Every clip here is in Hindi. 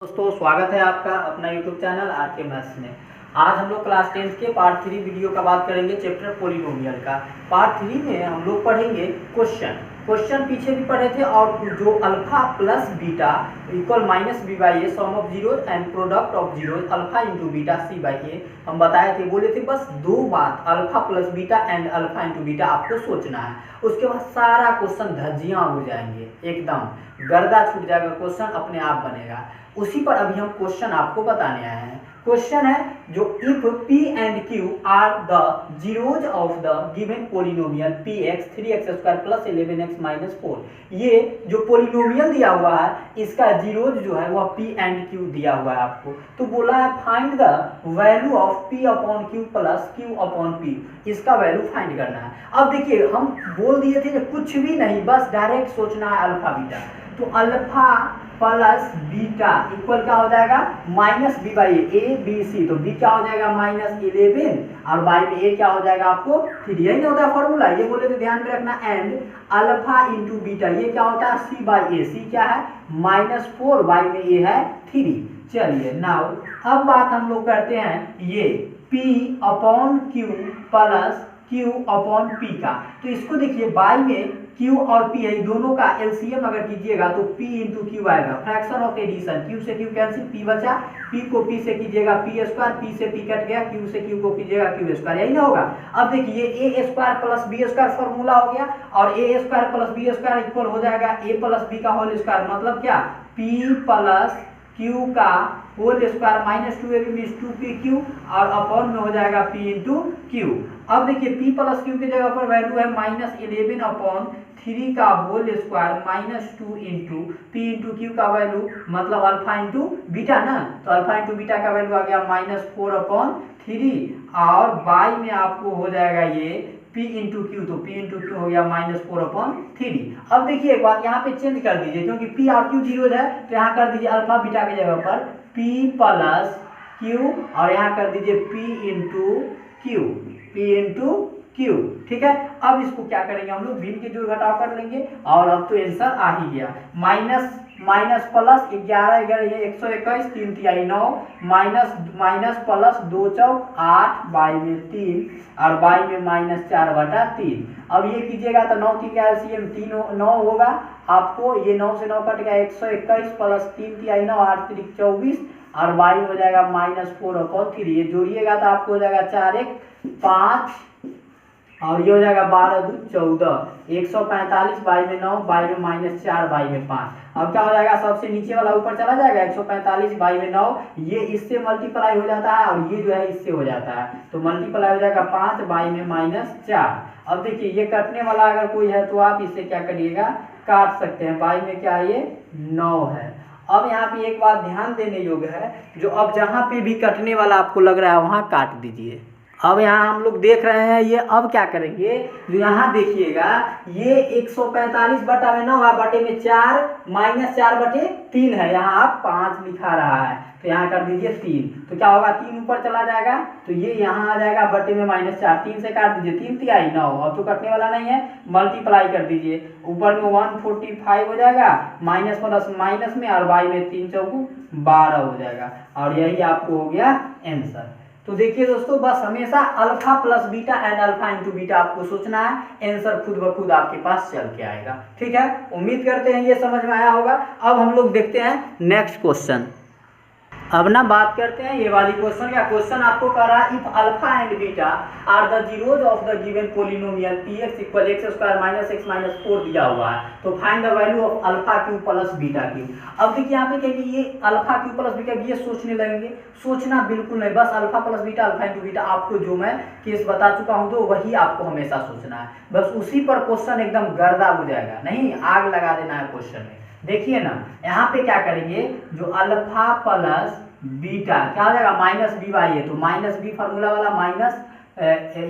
दोस्तों स्वागत है आपका अपना YouTube चैनल आर के मैथ्स में। आज हम लोग क्लास 10 के पार्ट 3 वीडियो का बात करेंगे चैप्टर पोलिनोमियल का। पार्ट 3 में हम लोग पढ़ेंगे क्वेश्चन पीछे भी पढ़े थे और जो alpha plus beta equal minus B by a sum of zero and product of zero alpha into beta C by a हम बताए थे। बोले थे बस दो बात alpha plus beta and alpha into beta आपको सोचना है, उसके बाद सारा क्वेश्चन धज्जियां हो जाएंगे, एकदम गर्दा छूट जाएगा, क्वेश्चन अपने आप बनेगा। उसी पर अभी हम क्वेश्चन आपको बताने आए हैं। क्वेश्चन है जो if p and q are the zeros of the given polynomial px 3x² plus 11x minus 4, ये जो पोलिनोमियल दिया हुआ है इसका जीरोज जो है वह p एंड q दिया हुआ है आपको। तो बोला है find the value of p upon q plus q upon p, इसका वैल्यू फाइंड करना है। अब देखिए हम बोल दिए थे कि कुछ भी नहीं, बस डायरेक्ट सोचना है अल्फा बीटा। तो अल्फा प्लस बीटा इक्वल क्या हो जाएगा minus B by A B C, तो बी क्या हो जाएगा माइनस 11 और बाई में ए क्या हो जाएगा आपको 3। यही नहीं होता है फॉर्मूला, ये बोले तो ध्यान में रखना। एंड अल्फा इंटू बीटा ये क्या होता है सी बाई ए, सी क्या है -4 बाई में ए है 3। चलिए नाउ अब बात हम लोग करते हैं ये p upon Q plus q upon p का। तो इसको देखिए बाई में q और p है, दोनों का एलसीएम अगर कीजिएगा तो p इंटू क्यू आएगा। फ्रैक्शन ऑफ एडिशन, q से q कैंसिल, p बचा, p को p से कीजिएगा p स्क्वायर, p से p कट गया, q से q को कीजिएगा q स्क्वायर, यही ना होगा। अब देखिए a square plus b square formula हो गया और a square plus b square equal हो जाएगा a प्लस b का होल स्क्वायर, मतलब क्या p प्लस q का whole square minus 2ab means 2pq और अपॉन में हो जाएगा p इंटू क्यू। अब देखिए p प्लस q की जगह पर वैल्यू है -11 अपॉन 3 का whole square minus 2 into p into Q का वैल्यू मतलब अल्फा इंटू बीटा ना, तो अल्फा इंटू बीटा का वैल्यू आ गया -4 अपॉन 3 और बाई में आपको हो जाएगा ये p इंटू क्यू, तो p इंटू क्यू हो गया -4 अपॉन 3। अब देखिए एक बात यहाँ पे चेंज कर दीजिए क्योंकि p और q जीरो है, तो यहाँ कर दीजिए अल्फा बीटा की जगह पर p प्लस q और यहाँ कर दीजिए p इंटू क्यू, ठीक है। अब इसको क्या करेंगे हम लोग भिन्न के जोड़ घटाव कर लेंगे और अब तो आंसर आ ही गया। माइनस प्लस 11 11 ये 121 3 तिहाई 9 माइनस प्लस 2 चौक 8 बाई में 3 और बाई में -4/3। अब ये कीजिएगा तो 9 3 का एलसीएम 9 होगा आपको, ये 9 से 9 कट गया 121 प्लस 3 तिहाई 9 8 3 24 और बाई हो जाएगा -4 अपॉन 3। ये जोड़िएगा तो आपको हो जाएगा 4 1 5 और ये हो जाएगा 12 2 14 145 बाई में 9 बाई में -4 बाई में 5। अब क्या हो जाएगा सबसे नीचे वाला ऊपर चला जाएगा 145 बाई में 9, ये इससे मल्टीप्लाई हो जाता है और ये जो है इससे हो जाता है, तो मल्टीप्लाई हो जाएगा 5 बाई में -4। अब देखिए ये कटने वाला अगर कोई है तो आप इससे क्या करिएगा काट सकते हैं, बाई में क्या है ये 9 है। अब यहाँ पे एक बात ध्यान देने योग्य है, जो अब जहाँ पे भी कटने वाला आपको लग रहा है वहाँ काट दीजिए। अब यहाँ हम लोग देख रहे हैं ये, अब क्या करेंगे जो यहाँ देखिएगा ये 145 बटा में 9 है, बटे में 4 -4/3 है, यहाँ आप 5 लिखा रहा है तो यहाँ कर दीजिए 3, तो क्या होगा 3 ऊपर चला जाएगा तो ये यहाँ आ जाएगा बटे में -4, 3 से काट दीजिए 3 तिहाई 9, अब तो कटने वाला नहीं है, मल्टीप्लाई कर दीजिए ऊपर में 145 हो जाएगा माइनस प्लस माइनस में और बाई में 3 चौकू 12 हो जाएगा और यही आपको हो गया आंसर। तो देखिए दोस्तों बस हमेशा alpha plus beta and alpha into beta आपको सोचना है, आंसर खुद ब खुद आपके पास चल के आएगा, ठीक है। उम्मीद करते हैं ये समझ में आया होगा। अब हम लोग देखते हैं नेक्स्ट क्वेश्चन। अब ना बात करते हैं ये वाली क्वेश्चन का। क्वेश्चन आपको कह रहा है if alpha and beta are the zeros of the given polynomial px equal x² minus x minus 4 दिया हुआ है, तो find the value of alpha cube plus beta cube. अब देखिए यहाँ पे कहेंगे ये अल्फा क्यू प्लस बीटा, ये सोचने लगेंगे, सोचना बिल्कुल नहीं, बस alpha plus beta alpha into beta आपको जो मैं केस बता चुका हूँ तो वही आपको हमेशा सोचना है, बस उसी पर क्वेश्चन एकदम गर्दा हो जाएगा, नहीं आग लगा देना है क्वेश्चन में। देखिए ना यहाँ पे क्या करेंगे जो अल्फा प्लस बीटा क्या हो जाएगा माइनस बी बाई ए, तो माइनस बी फार्मूला वाला माइनस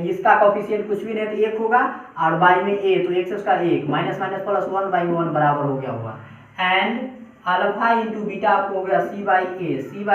इसका कोफिशिएंट कुछ भी नहीं तो 1 होगा और बाई में ए तो x² 1 minus minus plus 1 by 1 बराबर हो गया होगा। एंड अल्फा इंटू बीटा आपको हो गया सी बाई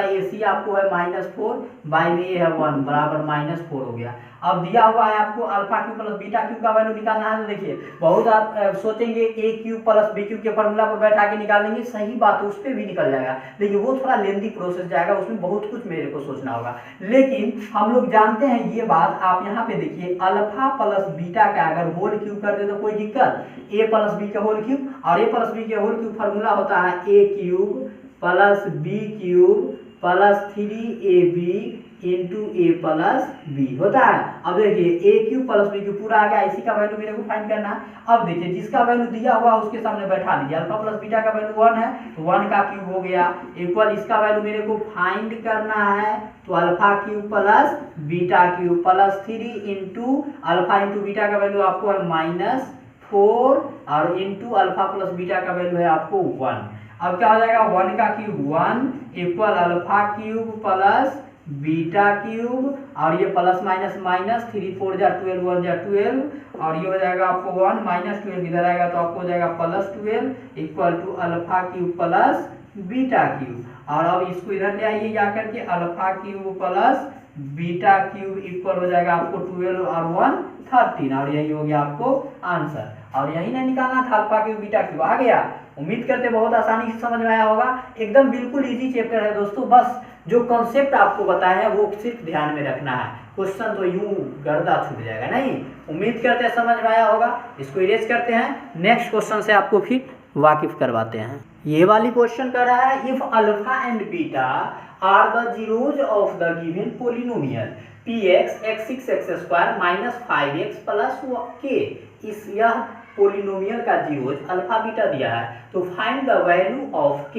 ए, सी आपको है -4, बाई में ए है 1 बराबर -4 हो गया। अब दिया हुआ है आपको alpha cube plus beta Q का वैल्यू निकालना है। तो देखिए बहुत आप सोचेंगे ए क्यू प्लस बी क्यू के फॉर्मूला पर बैठा के निकालेंगे, सही बात है, उस पर भी निकल जाएगा, लेकिन वो थोड़ा लेंथी प्रोसेस जाएगा, उसमें बहुत कुछ मेरे को सोचना होगा। लेकिन हम लोग जानते हैं ये बात, आप यहाँ पे देखिए अल्फा प्लस बीटा का अगर होल क्यूब कर दे तो कोई दिक्कत, ए प्लस बी का होल क्यूब, और ए प्लस बी के होल क्यूब फॉर्मूला होता है a cube plus b cube plus 3ab into a plus b होता है। अब देखिए a cube plus b cube पूरा आ गया, इसी का वैल्यू मेरे को फाइंड करना है। अब देखिए जिसका वैल्यू दिया हुआ उसके सामने बैठा दीजिए, अल्फा प्लस बीटा का वैल्यू 1 है तो 1 का क्यूब हो गया इक्वल इसका वैल्यू मेरे को फाइंड करना है, तो alpha cube plus beta cube plus 3 into alpha into beta का वैल्यू आपको है -4 और इंटू अल्फा प्लस बीटा का वैल्यू है आपको 1। अब क्या हो जाएगा 1 का cube 1 equal alpha cube plus beta cube और ये प्लस माइनस माइनस 3 4 जा 12 1 जा 12 और ये हो जाएगा आपको 1 -12 इधर आएगा तो आपको हो जाएगा +12 equal to alpha cube plus beta cube. और अब इसको इधर ले आइए जाकर के alpha cube plus beta cube equal हो जाएगा आपको 12 और 1 13 और यही हो गया आपको आंसर। और यही नहीं निकालना था, अल्फा क्यूब बीटा क्यूब आ गया। उम्मीद करते बहुत आसानी से समझ में आया होगा, एकदम बिल्कुल इजी चैप्टर है दोस्तों, बस जो कॉन्सेप्ट आपको बताया है वो सिर्फ ध्यान में रखना है, क्वेश्चन तो यूं गर्दा छूट जाएगा नहीं। उम्मीद करते हैं समझ में आया होगा, इसको इरेज करते हैं, नेक्स्ट क्वेश्चन से आपको फिर वाकिफ करवाते हैं। ये वाली क्वेश्चन कर रहा है if alpha and beta are the zeros of the given polynomial px x6 x² -5x plus k, इस यह पोलिनोमियल का जीरोज अल्फा बीटा दिया है, तो find the value of k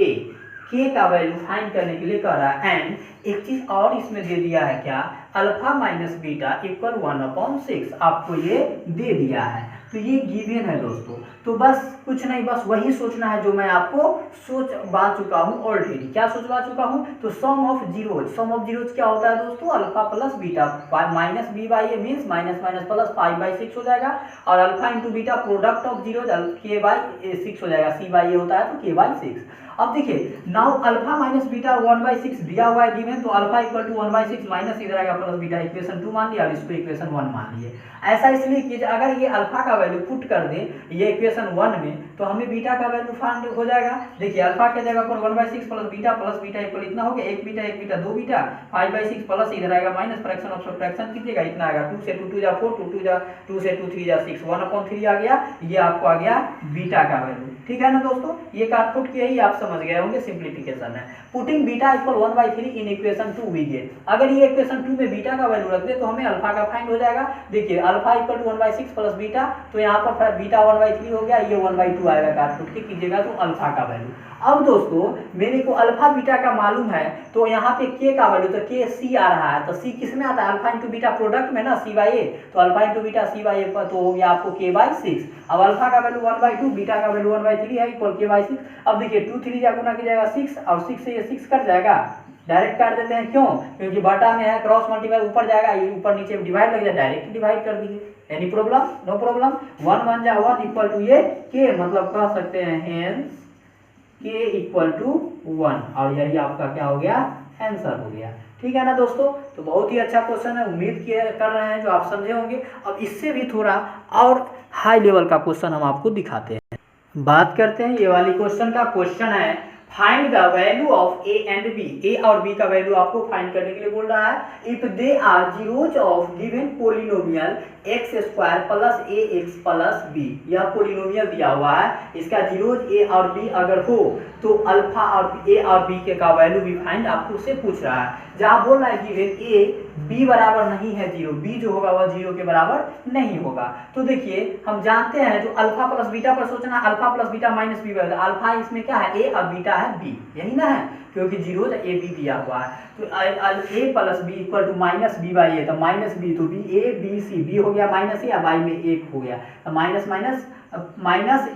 का वैल्यू फाइंड करने के लिए कह रहा है। एंड एक चीज और इसमें दे दिया है क्या, अल्फा माइनस बीटा इक्वल 1/6 आपको ये दे दिया है, तो ये गिवन है दोस्तों। तो बस कुछ नहीं, बस वही सोचना है जो मैं आपको सोचवा चुका हूँ ऑलरेडी। क्या सोचवा चुका हूँ, तो सम ऑफ जीरोज क्या होता है दोस्तों, alpha plus beta minus B by A means minus minus plus 5/6 हो जाएगा, और alpha into beta product of zeros k/6 हो जाएगा, c बाई ए होता है तो k/6। अब देखिए नाउ अल्फा माइनस बीटा 1/6 दिया हुआ है गिवन, तो अल्फा इक्वल टू 1/6 माइनस इधर आएगा प्लस बीटा, इक्वेशन 2 मान लिया और इसको इक्वेशन 1 मान लिए। ऐसा इसलिए कि अगर ये अल्फा का वैल्यू पुट कर दें ये इक्वेशन 1 में तो हमें बीटा का वैल्यू फाइंड हो जाएगा। देखिए अल्फा के जगह पर 1/6 प्लस बीटा इक्वल इतना हो गया, एक बीटा 2 बीटा 5/6 प्लस इधर आएगा माइनस फ्रैक्शन ऑफ सब्ट्रैक्शन कीजिएगा, इतना आएगा 2 से 2 2 जा 4 2 से 2 3 जा 6 1/3 आ गया, ये आपको आ गया बीटा का वैल्यू। ठीक है ना दोस्तों, ये काटपुट किए ही आप समझ गए होंगे, सिंप्लीफिकेशन है। Putting beta equal 1/3 in equation 2 we get, अगर ये इक्वेशन 2 में बीटा का वैल्यू रख दे तो हमें अल्फा का फाइंड हो जाएगा। देखिए alpha equal to 1/6 plus beta, तो यहाँ पर बीटा 1/3 हो गया, ये 1/2 आएगा, काटपुट के कीजिएगा तो अल्फा का वैल्यू। अब दोस्तों मेरे को अल्फा बीटा का मालूम है, तो यहाँ पे के का वैल्यू तो के सी आ रहा है, तो सी किस में आता है, अल्फा इंटू बीटा प्रोडक्ट में ना, सी बाई ए, तो alpha into beta C by a तो हो गया आपको k/6। अब अल्फा का वैल्यू 1/2 बीटा का वैल्यू 1/3 है इक्वल k/6। अब देखिए 2 3 जा गुना कीजिएगा 6 और 6 से ये 6 कट जाएगा, डायरेक्ट काट देते हैं, क्यों, क्योंकि बटा में है, क्रॉस मल्टीप्लाई ऊपर जाएगा, ये ऊपर नीचे डिवाइड लग जाए, डायरेक्ट डिवाइड कर दीजिए, एनी प्रॉब्लम, नो प्रॉब्लम। 1 1 जा 1 इक्वल टू ये k, मतलब कह सकते हैं हेंस k इक्वल टू 1, और यही आपका क्या हो गया, आंसर हो गया। ठीक है ना दोस्तों, तो बहुत ही अच्छा क्वेश्चन है, उम्मीद कर रहे हैं जो आप समझे होंगे। अब इससे भी थोड़ा और हाई लेवल का क्वेश्चन हम आपको दिखाते हैं, बात करते हैं ये वाली क्वेश्चन का। क्वेश्चन है find the value of a and b, a और बी का वैल्यू आपको फाइंड करने के लिए बोल रहा है। If they are zeros of given polynomial x² plus ax plus b, यह पोलिनोमियल दिया हुआ है, इसका जीरोज ए और बी अगर हो तो अल्फा और ए और बी के का वैल्यू भी फाइंड आपको से पूछ रहा है। जहाँ बोल रहा है गिवन ए बी बराबर नहीं है 0, बी जो होगा वह 0 के बराबर नहीं होगा। तो देखिए हम जानते हैं जो अल्फा प्लस बीटा पर सोचना, alpha plus beta minus B बराबर, अल्फा इसमें क्या है ए और बीटा है बी, यही ना है, क्योंकि जीरो ए बी दिया हुआ है, तो a plus B equal to minus B by a, तो माइनस बी तो b, a B c, b हो गया माइनस ए, बाई में 1 हो गया, तो माइनस माइनस अब माइनस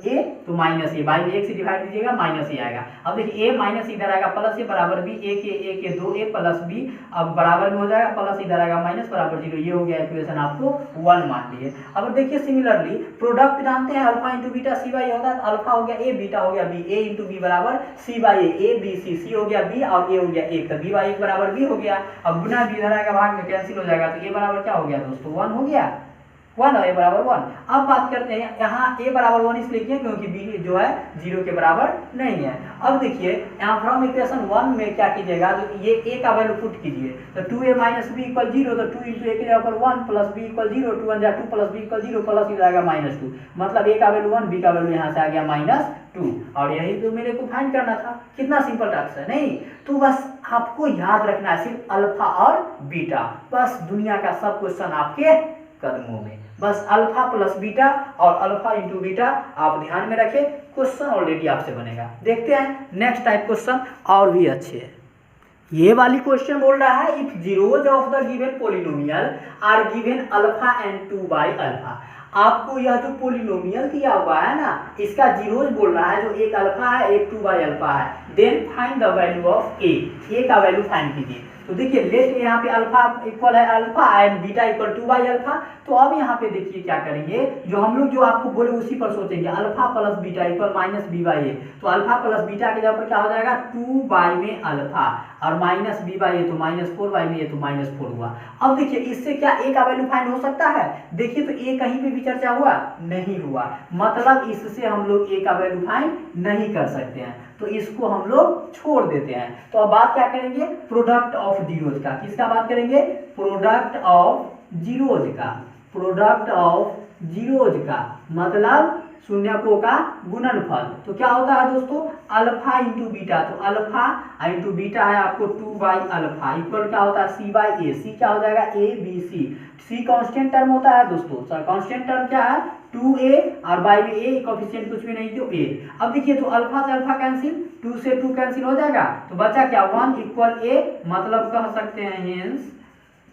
ए तो माइनस ए, बाई में 1 से डिवाइड दीजिएगा माइनस ए आएगा। अब देखिए ए माइनस इधर आएगा प्लस ए बराबर बी, ए के 2a प्लस बी, अब बराबर में हो जाएगा प्लस इधर आएगा माइनस बराबर 0। ये हो गया इक्वेशन आपको 1 मान लिए। अब देखिए सिमिलरली प्रोडक्ट जानते हैं alpha into beta C by होता है, अल्फा हो गया ए बीटा हो गया बी, ए इंटू बी बराबर सी बाई ए बी सी हो गया बी और ए हो गया 1, तो बी बाई 1 बराबर बी हो गया। अब गुना बी इधर आएगा भाग में कैंसिल हो जाएगा, तो ए बराबर क्या हो गया दोस्तों 1 हो गया, 1 और ए बराबर 1। अब बात करते हैं यहाँ ए बराबर 1 इसलिए किया क्योंकि बी जो है 0 के बराबर नहीं है। अब देखिए यहाँ फ्रॉम इक्वेशन 1 में क्या कीजिएगा, जो ये ए का वैल्यू पुट कीजिए, तो 2a माइनस बी इक्वल 0, तो 2 इंटू ए के जगह पर 1 plus B equal 0, 2 1 2 plus B equal 0 plus इधर आएगा -2, मतलब ए का वैल्यू 1 बी का वैल्यू यहाँ से आ गया -2। और यही तो मेरे को फाइंड करना था। कितना सिंपल टास्क है, नहीं तो बस आपको याद रखना है सिर्फ अल्फा और बीटा, बस दुनिया का सब क्वेश्चन आपके कदमों में, बस अल्फा प्लस बीटा और अल्फा इंटू बीटा आप ध्यान में रखें, क्वेश्चन ऑलरेडी आपसे बनेगा। देखते हैं नेक्स्ट टाइप क्वेश्चन और भी अच्छे है। ये वाली क्वेश्चन बोल रहा है if zeros of the given polynomial are given alpha and 2 by alpha. आपको यह जो पोलिनोमियल दिया हुआ है ना, इसका जीरोज बोल रहा है, जो एक अल्फा है एक 2 बाई अल्फा है, then find the value of a का वैल्यू फाइंड कीजिए। तो देखिए लेट यहाँ पे अल्फा इक्वल है alpha and beta equal 2 by alpha. तो अब यहाँ पे देखिए क्या करेंगे, जो हम लोग जो आपको बोले उसी पर सोचेंगे, alpha plus beta equal minus B by a, तो अल्फा प्लस बीटा के जगह पर क्या हो जाएगा 2 बाई में अल्फा और माइनस बी बाई ए, तो -4 बाई में ए, तो -4 हुआ। अब देखिए इससे क्या ए का वैल्यू फाइंड हो सकता है, देखिए तो ए कहीं पे भी चर्चा हुआ नहीं हुआ, मतलब इससे हम लोग ए का वैल्यू फाइंड नहीं कर सकते हैं, तो इसको हम लोग छोड़ देते हैं। तो अब बात क्या करेंगे, प्रोडक्ट ऑफ जीरोज का। किसका बात करेंगे, प्रोडक्ट ऑफ जीरोज का, प्रोडक्ट ऑफ जीरोज का मतलब शून्यकों का गुणनफल। तो क्या होता है दोस्तों, अल्फा इंटू बीटा, तो अल्फा इंटू बीटा है आपको 2 बाई अल्फा इक्वल क्या होता है सी बाई ए, सी क्या हो जाएगा A B C constant term होता है दोस्तों, कांस्टेंट टर्म क्या है 2a और बाई में ए कोफिशिएंट कुछ भी नहीं तो a। अब देखिए तो अल्फा से अल्फा कैंसिल, 2 से 2 कैंसिल हो जाएगा, तो बचा क्या 1 इक्वल a, मतलब कह सकते हैं हेंस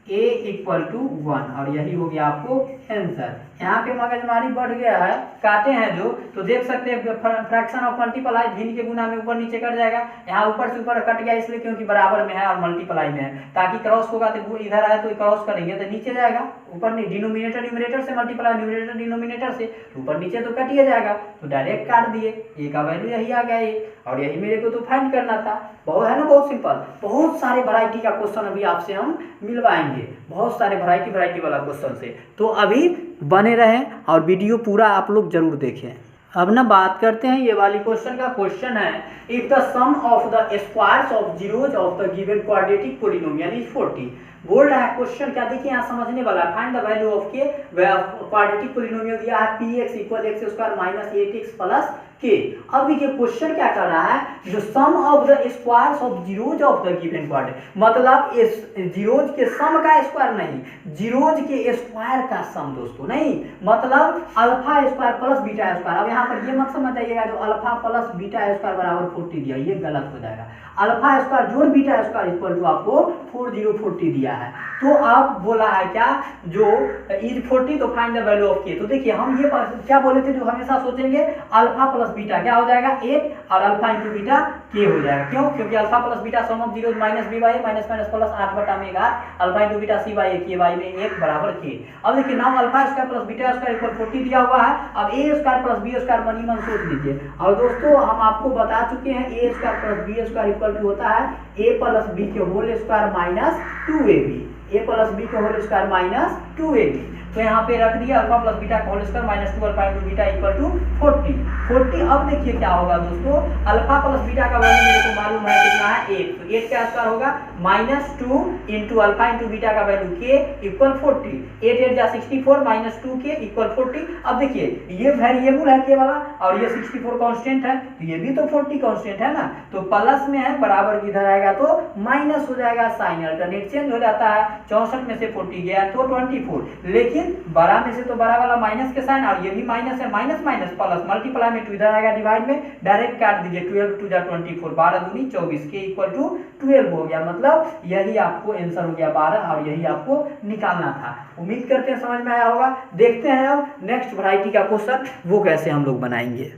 a इक्वल टू 1, और यही हो गया आपको आंसर। यहाँ पे मगजमारी बढ़ गया है, काटे हैं जो, तो देख सकते हैं फ्रैक्शन ऑफ मल्टीप्लाई भिन्न के गुना में ऊपर नीचे कट जाएगा, यहाँ ऊपर से ऊपर कट गया इसलिए क्योंकि बराबर में है और मल्टीप्लाई में है, ताकि क्रॉस होगा तो इधर आए तो क्रॉस करेंगे तो नीचे जाएगा, ऊपर नहीं, डिनोमिनेटर न्यूमरेटर से मल्टीप्लाई, न्यूमरेटर डिनोमिनेटर से, ऊपर नीचे तो कटिए जाएगा, तो डायरेक्ट काट दिए, ए का वैल्यू यही आ गया ए, और यही मेरे को तो फाइंड करना था। बहुत है ना, बहुत सिंपल, बहुत सारे वैरायटी का क्वेश्चन अभी आपसे हम मिलवाएंगे, बहुत सारे वैरायटी वाला क्वेश्चन से, तो अभी बने रहें और वीडियो पूरा आप लोग जरूर देखें। अब ना बात करते हैं ये वाली क्वेश्चन का। क्वेश्चन है if the sum of the squares of zeros of the given quadratic polynomial is 40। बोल रहा है क्वेश्चन क्या, देखिए यहाँ समझने वाला है, फाइंड द वैल्यू ऑफ के, क्वाड्रेटिक पोलिनोमियल दिया है px equal x² minus 8x plus के। अब देखिए क्वेश्चन क्या कर रहा है, जो sum of the squares of zeros of the given quadratic, मतलब इस जीरोज के सम का स्क्वायर नहीं, जीरोज के स्क्वायर का सम दोस्तों, नहीं मतलब alpha square plus beta square. अब यहाँ पर ये मत समझ जाइएगा जो अल्फा प्लस बीटा स्क्वायर बराबर 40 दिया, ये गलत हो जाएगा। अल्फा स्क्वायर जोड़ बीटा स्क्वायर इक्वल टू आपको 4040 दिया है, तो आप बोला है क्या, जो इज 40 तो फाइंड द वैल्यू ऑफ के। तो देखिए हम ये क्या बोले थे, जो हमेशा सोचेंगे अल्फा प्लस बीटा क्या हो जाएगा 8 और अल्फा इंटू बीटा के हो जाएगा, क्यों, क्योंकि alpha plus beta sum of zeros minus B by minus minus plus 8 बटा में 8 alpha into beta C by के बाई में 1 बराबर के। अब देखिए नाम alpha square plus beta square equal 40 दिया हुआ है, अब a square plus B square मनी मन सोच लीजिए। और दोस्तों हम आपको बता चुके हैं A square plus B square equal to होता है ए प्लस बी के whole square minus 2ab, A plus B के होल स्क्वायर माइनस 2ab। तो यहाँ पे रख दिया अल्फा प्लस बीटा का whole square minus 2 alpha into beta equal to 40। अब देखिए क्या होगा दोस्तों, अल्फा प्लस बीटा का वैल्यू मेरे को मालूम है कितना है 8, तो 8 का स्क्वायर होगा -2 इंटू अल्फा इंटू बीटा का वैल्यू के इक्वल 40, 8 8 जा 64 माइनस 2 के इक्वल 40। अब देखिए ये वेरिएबल है के वाला और ये 64 कांस्टेंट है, तो ये भी तो 40 कांस्टेंट है ना, तो प्लस में है बराबर इधर आएगा तो माइनस हो जाएगा, साइन अल्टरनेट चेंज हो जाता है, 64 में से 40 गया तो 24। लेकिन लेकिन बड़ा में से तो बड़ा वाला माइनस के साइन, और ये भी माइनस है, माइनस माइनस प्लस, मल्टीप्लाई में 2 इधर आएगा, डिवाइड में डायरेक्ट काट दीजिए, 12 2 जा 24, 12 दूनी 24 के इक्वल टू 12 हो गया। मतलब यही आपको आंसर हो गया 12, और यही आपको निकालना था। उम्मीद करते हैं समझ में आया होगा। देखते हैं अब नेक्स्ट वैरायटी का क्वेश्चन वो कैसे हम लोग बनाएंगे।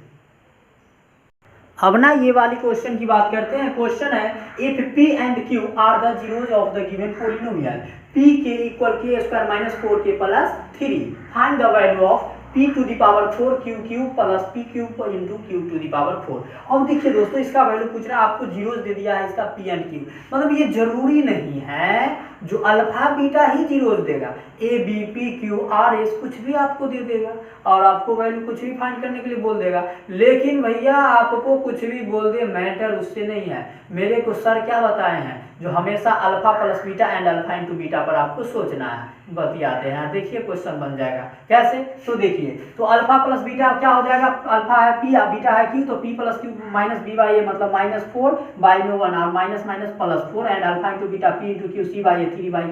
अब ना ये वाली क्वेश्चन की बात करते हैं। क्वेश्चन है if p and q are the zeros of the given polynomial p के equal k square minus 4k plus 3, find the value of p to the power 4 q cube plus p cube into q to the power 4। अब देखिए दोस्तों, इसका वैल्यू पूछ रहा है, आपको जीरोज दे दिया है इसका p एंड q, मतलब ये जरूरी नहीं है जो अल्फा बीटा ही जीरोज देगा, a b p q r s कुछ भी आपको दे देगा और आपको वैल्यू कुछ भी फाइंड करने के लिए बोल देगा। लेकिन भैया आपको कुछ भी बोल दे मैटर उससे नहीं है। मेरे को सर क्या बताए हैं, जो हमेशा alpha plus beta and alpha into beta पर आपको सोचना है, बतियाते हैं। देखिए क्वेश्चन बन जाएगा कैसे, तो देखिए, तो अल्फा प्लस बीटा क्या हो जाएगा, अल्फा है p बीटा है q, तो p plus q minus b by a मतलब माइनस 4 बाई में 1 और minus minus plus 4 and alpha into beta p into q c by a 3 by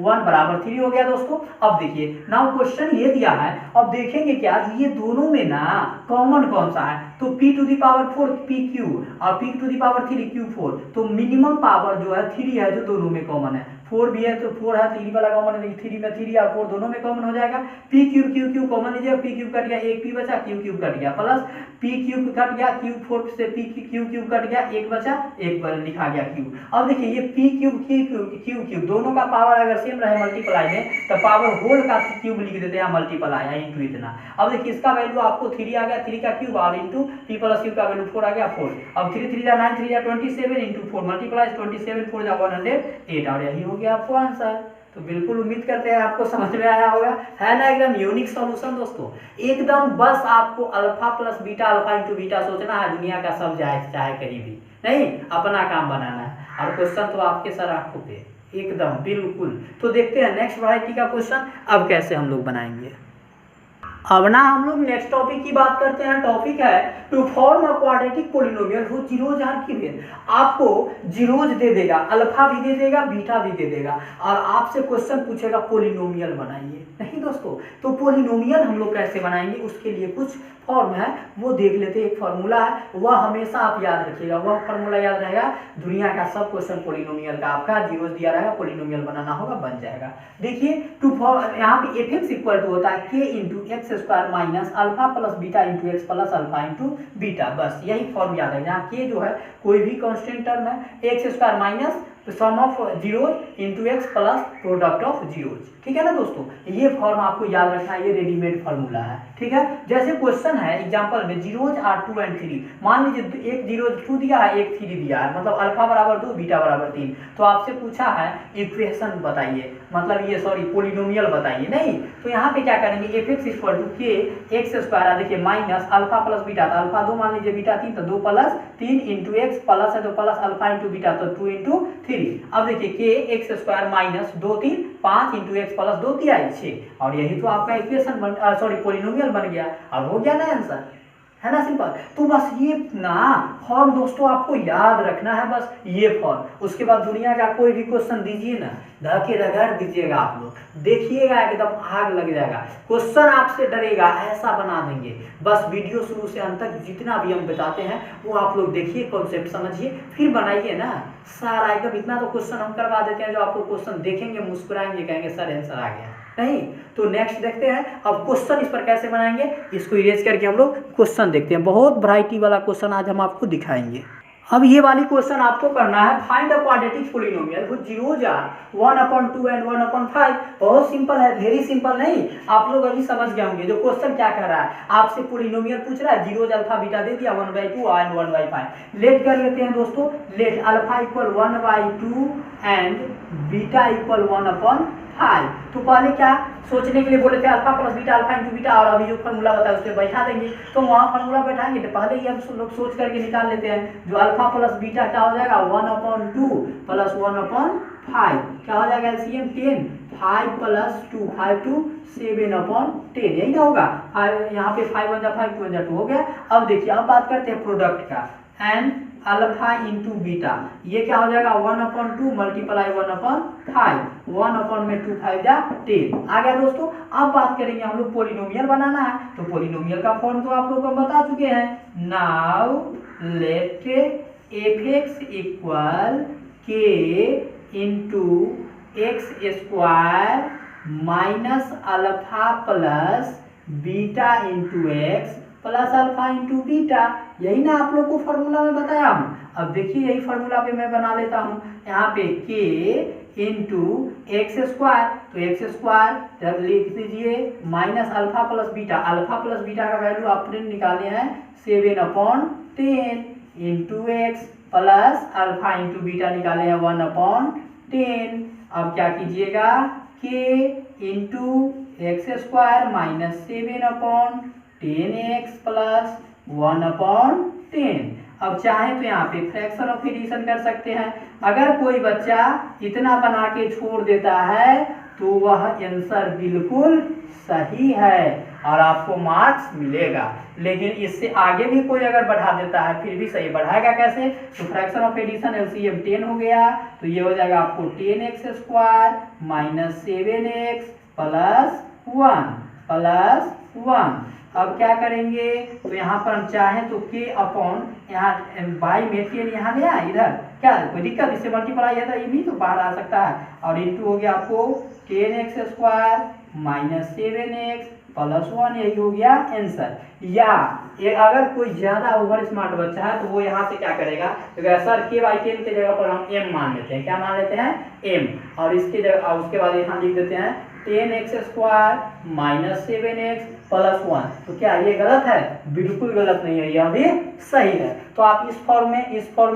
1 बराबर 3 हो गया दोस्तों। अब देखिए नाउ क्वेश्चन ये दिया है, अब देखेंगे क्या ये दोनों में ना कॉमन कौन सा है, तो p to the power 4 pq और p to the power 3 q4, तो मिनिमम पावर जो है 3 है जो दोनों में कॉमन है, 4 भी है तो 4 है, 3 वाला कॉमन है, 3 में 3 और 4 दोनों में कॉमन हो जाएगा। p cube q cube common लीजिए, p क्यूब कट गया, एक p बचा, q क्यूब कट गया, प्लस p क्यूब कट गया, q4 से p क्यूब कट गया, एक बचा, एक पर लिखा गया q। अब देखिए ये p क्यूब q क्यूब दोनों का पावर अगर सेम रहे मल्टीप्लाई में, तो पावर होल का क्यूब लिख देते हैं मल्टीप्लाई है इंटू इतना। अब देखिए इसका वैल्यू आपको 3 आ गया, 3 का क्यूब और इंटू p प्लस q का वैल्यू 4 आ गया 4। अब 3 3 जा 9 3 जा 27 इंटू 4 मल्टीप्लाई 27 4 जा 108 और यही हो गया आपको आंसर। तो बिल्कुल उम्मीद करते हैं आपको समझ में आया होगा, है ना, एकदम यूनिक सॉल्यूशन दोस्तों, एकदम। बस आपको alpha plus beta alpha into beta सोचना है, दुनिया का सब जाए चाहे कहीं भी नहीं, अपना काम बनाना है और क्वेश्चन तो आपके सर आंखों पे एकदम बिल्कुल। तो देखते हैं नेक्स्ट वैरायटी का क्वेश्चन अब कैसे हम लोग बनाएंगे। अब ना हम लोग नेक्स्ट टॉपिक की बात करते हैं। टॉपिक है to form a quadratic polynomial who zeros are given. आपको जीरोज दे देगा, अल्फा भी दे देगा, बीटा भी दे देगा और आपसे क्वेश्चन पूछेगा पॉलिनोमियल बनाइए। नहीं दोस्तों, तो पॉलिनोमियल हम लोग कैसे बनाएंगे उसके लिए कुछ फॉर्म है वो देख लेते हैं। एक फार्मूला है वह हमेशा आप याद रखिएगा, वह फार्मूला याद रहेगा। दुनिया का सब क्वेश्चन पॉलिनोमियल का आपका जीरोज दिया रहेगा, पॉलिनोमियल बनाना होगा, बन जाएगा। देखिए टू यहाँ पे एफ एक्स इक्वल टू होता है के into x square minus alpha plus beta into X plus alpha into beta. बस यही फॉर्म याद है, जहाँ के जो है कोई भी कांस्टेंट टर्म है, x square minus sum of zeros into X plus product of zeros. ठीक है ना दोस्तों, ये फॉर्म आपको याद रखना है, ये रेडीमेड फार्मूला है। ठीक है, जैसे क्वेश्चन है एग्जांपल में जीरोज आर 2 एंड 3, मान लीजिए एक जीरोज 2 दिया है, एक 3 दिया है, मतलब अल्फा बराबर 2 बीटा बराबर 3, तो आपसे पूछा है इक्वेशन बताइए, मतलब ये सॉरी पॉलिनोमियल बताइए। नहीं, तो यहाँ पे क्या करेंगे, एफ एक्स इक्वल टू के एक्स स्क्वायर, देखिए माइनस अल्फा प्लस बीटा, तो अल्फा 2 मान लीजिए बीटा 3, तो 2 प्लस 3 इंटू एक्स प्लस है तो प्लस अल्फा इंटू बीटा, तो 2 इंटू 3। अब देखिए के x square minus 2 3 5 into X plus 2 3 6, और यही तो आपका इक्वेशन बन सॉरी पॉलिनोमियल बन गया। अब हो गया ना आंसर, है ना, सिंपल। तो बस ये ना फॉर्म दोस्तों आपको याद रखना है, बस ये फॉर्म। उसके बाद दुनिया का कोई भी क्वेश्चन दीजिए ना, धके रगड़ दीजिएगा, आप लोग देखिएगा एकदम आग लग जाएगा। क्वेश्चन आपसे डरेगा, ऐसा बना देंगे। बस वीडियो शुरू से अंत तक जितना भी हम बताते हैं वो आप लोग देखिए, कॉन्सेप्ट समझिए, फिर बनाइए ना सारा एकदम। इतना तो क्वेश्चन हम करवा देते हैं जो आपको क्वेश्चन देखेंगे मुस्कुराएंगे, कहेंगे सर आंसर आ गया। नहीं, तो नेक्स्ट देखते हैं अब क्वेश्चन इस पर कैसे बनाएंगे। इसको इरेज करके हम लोग क्वेश्चन देखते हैं। बहुत वैरायटी वाला क्वेश्चन आज हम आपको दिखाएंगे। अब ये वाली क्वेश्चन आपको करना है, find a quadratic polynomial which zeros are 1/2 and 1/5। बहुत सिंपल है, वेरी सिंपल। नहीं, आप लोग अभी समझ गए होंगे जो क्वेश्चन क्या कर रहा है। आपसे पॉलिनोमियल पूछ रहा है, जीरोज अल्फा बीटा दे दिया 1/2 एंड 1/5। लेट कर लेते हैं दोस्तों, let alpha equal 1/2 and beta equal 1/5। तो पहले क्या सोचने के लिए बोले थे, alpha plus beta alpha into beta, और अभी जो फार्मूला बताया उस पर बैठा देंगे। तो वहाँ फार्मूला बैठाएंगे तो पहले ही हम लोग सोच करके निकाल लेते हैं। जो अल्फा प्लस बीटा क्या हो जाएगा, 1/2 प्लस 1/5 क्या हो जाएगा, एलसीएम 10, 5 प्लस 2 5 2 7/10, यही ना होगा। यहाँ पे 5 1 जा 5 2 1 जा 2 हो गया। अब देखिए अब बात करते हैं प्रोडक्ट का, एंड अल्फा इंटू बीटा, ये क्या हो जाएगा 1/2 मल्टीप्लाई 1/5, 1/2 जा 10 आ गया दोस्तों। अब बात करेंगे हम लोग पोलिनोमियल बनाना है, तो पोलिनोमियल का फॉर्म तो आप लोग को बता चुके हैं। Now let f(x) equal k into x square minus alpha plus beta into X plus alpha into beta, यही ना आप लोग को फॉर्मूला में बताया हूँ। अब देखिए यही फॉर्मूला पे मैं बना लेता हूँ, यहाँ पे k इंटू एक्स स्क्वायर, तो एक्स स्क्वायर लिख दीजिए minus alpha plus beta, alpha plus beta का वैल्यू आपने निकाले हैं 7/10 into X plus alpha into beta निकाले हैं 1/10। अब क्या कीजिएगा k into x square minus 7/10x plus 1/10। अब चाहे तो यहाँ पे फ्रैक्शन ऑफ एडिशन कर सकते हैं। अगर कोई बच्चा इतना बना के छोड़ देता है तो वह आंसर बिल्कुल सही है और आपको मार्क्स मिलेगा। लेकिन इससे आगे भी कोई अगर बढ़ा देता है फिर भी सही, बढ़ाएगा कैसे, तो फ्रैक्शन ऑफ एडिशन एलसीएम 10 हो गया, तो ये हो जाएगा आपको 10x square minus 7x plus 1। अब क्या करेंगे, तो यहाँ पर हम चाहें तो k अपॉन यहाँ बाई में 10 यहाँ ले आए, इधर क्या कोई दिक्कत, इससे मल्टीप्लाई है तो ये भी तो बाहर आ सकता है, और इंटू हो गया आपको 10x square minus 7x plus 1, यही हो गया आंसर। या ये अगर कोई ज्यादा ओवर स्मार्ट बच्चा है तो वो यहाँ से क्या करेगा, तो सर k/10 के जगह पर हम m मान लेते हैं, क्या मान लेते हैं m, और इसके जगह उसके बाद यहाँ लिख देते हैं 10x square minus 7x plus 1। तो क्या ये गलत है, बिल्कुल गलत नहीं है, यह भी सही है। तो आप इस फॉर्म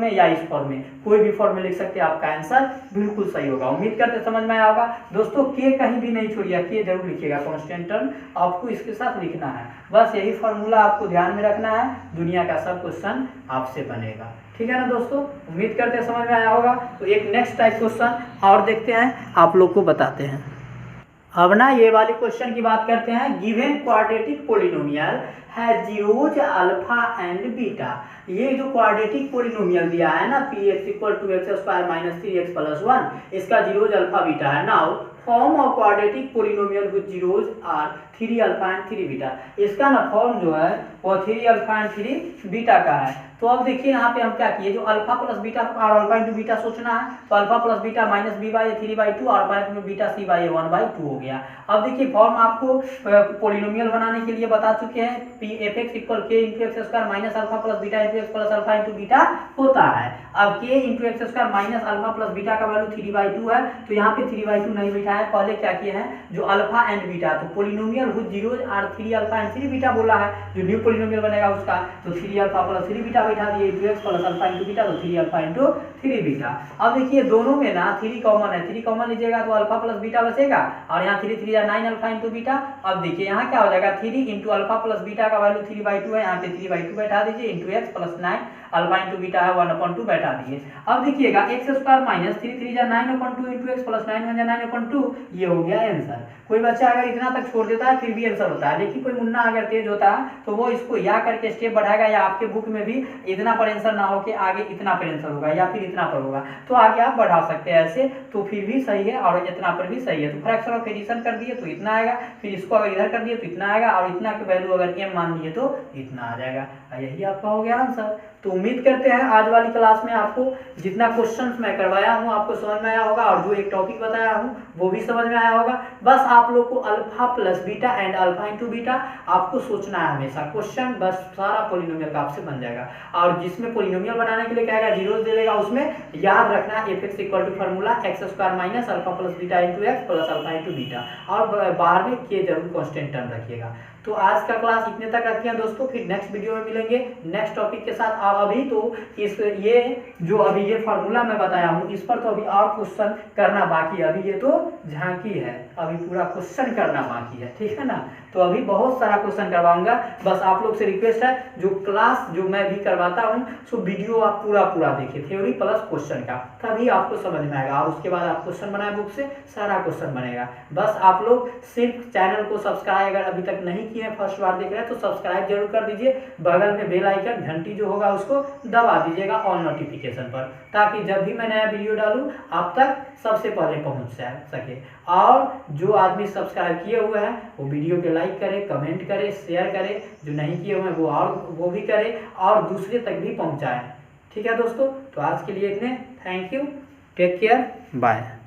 में या इस फॉर्म में कोई भी फॉर्म में लिख सकते हैं, आपका आंसर बिल्कुल सही होगा। उम्मीद करते समझ में आया होगा दोस्तों। के कहीं भी नहीं छोड़िए, के जरूर लिखिएगा, कांस्टेंट टर्म आपको इसके साथ लिखना है, बस यही फॉर्मूला आपको ध्यान में रखना है, दुनिया का सब क्वेश्चन आपसे बनेगा। ठीक है ना दोस्तों, उम्मीद करते समझ में आया होगा। तो एक नेक्स्ट टाइप क्वेश्चन और देखते हैं, आप लोग को बताते हैं। अब ना ये वाले क्वेश्चन की बात करते हैं। गिवन क्वाड्रेटिक पोलिनोमियल है जीरोज अल्फा एंड बीटा। ये जो क्वाड्रेटिक पोलिनोमियल दिया है ना px equal to X square minus 3x plus 1, इसका जीरोज अल्फा बीटा है। Now form of quadratic polynomial with zeros are 3 alpha and 3 beta. इसका ना फॉर्म जो है वो 3 अल्फा एंड 3 बीटा का है। तो अब देखिए यहाँ पे हम क्या किए, जो अल्फा प्लस बीटा और अल्फा इंटू बीटा सोचना है, तो alpha plus beta minus b/3/2 और अल्फा इंटू बीटा c/1/2 हो गया। अब देखिए फॉर्म आपको पोलिनोमियल बनाने के लिए बता चुके हैं, f(x) equal k into x square minus alpha plus beta into X plus alpha into beta होता है। अब k into x square minus alpha plus beta का वैल्यू 3/2 है, तो यहाँ पे 3/2 नहीं बिठा है, पहले क्या किए हैं जो अल्फा एंड बीटा, तो polynomial with zeros are 3 alpha and 3 beta बोला है, जो न्यू पोलिनोमियल बनेगा उसका, तो 3 अल्फा प्लस 3 बीटा बैठा दिए into X plus alpha into beta, तो 3 अल्फा इंटू 3 बीटा। अब देखिए दोनों में ना 3 कॉमन है, 3 कॉमन लीजिएगा तो अल्फा प्लस बीटा बचेगा, और यहाँ 3 3 9 अल्फा इंटू बीटा। अब देखिए यहाँ क्या हो जाएगा 3 इंटू अल्फा प्लस बीटा का वैल्यू 3/2 है, यहाँ पे 3/2 बैठा दीजिए into X plus 9 alpha into beta है 1/2 बैठा दिए। अब देखिएगा x square minus 3 3 9/2 into X plus 9 1 9/2, ये हो गया आंसर। कोई बच्चा अगर इतना तक छोड़ देता है फिर भी आंसर होता है, लेकिन कोई मुन्ना अगर तेज होता है तो वो इसको या करके स्टेप बढ़ाएगा, या आपके बुक में भी इतना पर आंसर ना हो के आगे इतना पर आंसर होगा या फिर इतना पर होगा, तो आगे आप बढ़ा सकते हैं ऐसे, तो फिर भी सही है और इतना पर भी सही है। तो फ्रैक्शन ऑफ एडिशन कर दिए तो इतना आएगा, फिर इसको अगर इधर कर दिए तो इतना आएगा, और इतना की वैल्यू अगर m मान दिए तो इतना आ जाएगा, यही आपका हो गया आंसर। तो उम्मीद करते हैं आज वाली क्लास में आपको जितना क्वेश्चंस मैं करवाया हूं आपको समझ में आया होगा, और जो एक टॉपिक बताया हूं वो भी समझ में आया होगा। बस आप लोग को alpha plus beta and alpha into beta आपको सोचना है हमेशा, क्वेश्चन बस सारा पोलिनोमियल का आपसे बन जाएगा। और जिसमें पोलिनोमियल बनाने के लिए कहेगा जीरोस दे देगा, उसमें याद रखना f(x) equal to formula X square minus alpha plus beta into X plus alpha into beta, और बाहर में के जरूर कांस्टेंट टर्म रखिएगा। तो आज का क्लास इतने तक रखते हैं दोस्तों, फिर नेक्स्ट वीडियो में मिलेंगे नेक्स्ट टॉपिक के साथ। और अभी तो इस ये जो अभी ये फार्मूला मैं बताया हूँ इस पर तो अभी और क्वेश्चन करना बाकी है, अभी ये तो झांकी है, अभी पूरा क्वेश्चन करना बाकी है, ठीक है ना। तो अभी बहुत सारा क्वेश्चन करवाऊंगा, बस आप लोग से रिक्वेस्ट है जो क्लास जो मैं भी करवाता हूँ सो वीडियो आप पूरा देखिए, थ्योरी प्लस क्वेश्चन का, तभी आपको समझ में आएगा, और उसके बाद आप क्वेश्चन बनाए बुक से, सारा क्वेश्चन बनेगा। बस आप लोग सिर्फ चैनल को सब्सक्राइब अगर अभी तक नहीं किए हैं, फर्स्ट बार देख रहे हैं तो सब्सक्राइब जरूर कर दीजिए। बगल में बेल आइकन घंटी जो होगा उसको दबा दीजिएगा ऑल नोटिफिकेशन पर, ताकि जब भी मैं नया वीडियो डालूँ आप तक सबसे पहले पहुंच सके। और जो आदमी सब्सक्राइब किए हुए हैं वो वीडियो के लाइक करें, कमेंट करें, शेयर करें, जो नहीं किए हुए हैं वो भी करें और दूसरे तक भी पहुँचाएँ। ठीक है दोस्तों, तो आज के लिए इतने। Thank you, take care, bye.